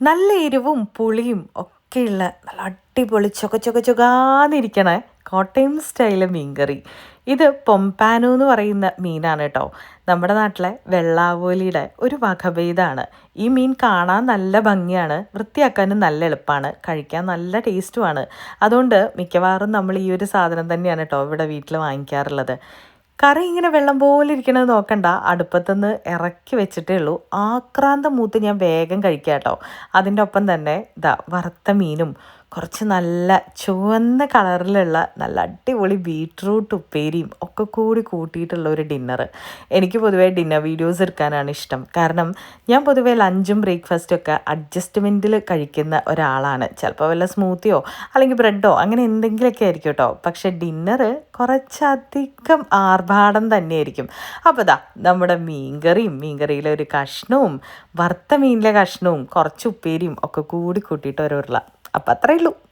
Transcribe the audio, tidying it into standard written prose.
നല്ല എരിവും പുളിയും ഒക്കെയുള്ള നല്ല അടിപൊളി ചൊകാന്നിരിക്കണ കോട്ടയം സ്റ്റൈല് മീൻകറി. ഇത് പൊമ്പാനോ എന്ന് പറയുന്ന മീനാണ് കേട്ടോ. നമ്മുടെ നാട്ടിലെ വെള്ളാവോലിയുടെ ഒരു വകഭേദമാണ്. ഈ മീൻ കാണാൻ നല്ല ഭംഗിയാണ്, വൃത്തിയാക്കാനും നല്ല എളുപ്പമാണ്, കഴിക്കാൻ നല്ല ടേസ്റ്റുമാണ്. അതുകൊണ്ട് മിക്കവാറും നമ്മൾ ഈ ഒരു സാധനം തന്നെയാണ് കേട്ടോ ഇവിടെ വീട്ടിൽ വാങ്ങിക്കാറുള്ളത്. കറി ഇങ്ങനെ വെള്ളം പോലെ ഇരിക്കണത് നോക്കണ്ട, അടുപ്പത്തുനിന്ന് ഇറക്കി വെച്ചിട്ടേ ഉള്ളൂ. ആക്രാന്തം മൂത്ത് ഞാൻ വേഗം കഴിക്കാം കേട്ടോ. അതിൻ്റെ ഒപ്പം തന്നെ വറുത്ത മീനും കുറച്ച് നല്ല ചുവന്ന കളറിലുള്ള നല്ല അടിപൊളി ബീട്രൂട്ട് ഉപ്പേരിയും ഒക്കെ കൂടി കൂട്ടിയിട്ടുള്ള ഒരു ഡിന്നർ. എനിക്ക് പൊതുവേ ഡിന്നർ വീഡിയോസ് എടുക്കാനാണ് ഇഷ്ടം. കാരണം ഞാൻ പൊതുവേ ലഞ്ചും ബ്രേക്ക്ഫാസ്റ്റും ഒക്കെ അഡ്ജസ്റ്റ്മെൻറ്റിൽ കഴിക്കുന്ന ഒരാളാണ്. ചിലപ്പോൾ വല്ല സ്മൂത്തിയോ അല്ലെങ്കിൽ ബ്രെഡോ അങ്ങനെ എന്തെങ്കിലുമൊക്കെ ആയിരിക്കും കേട്ടോ. പക്ഷേ ഡിന്നർ കുറച്ചധികം ആർഭാടം തന്നെയായിരിക്കും. അപ്പോൾ നമ്മുടെ മീൻകറിയിലെ ഒരു കഷ്ണവും വറുത്ത മീനിലെ കഷ്ണവും കുറച്ച് ഉപ്പേരിയും ഒക്കെ കൂടി കൂട്ടിയിട്ട് ഒരു ഉരുള. അപ്പം അത്രയേ ഉള്ളൂ.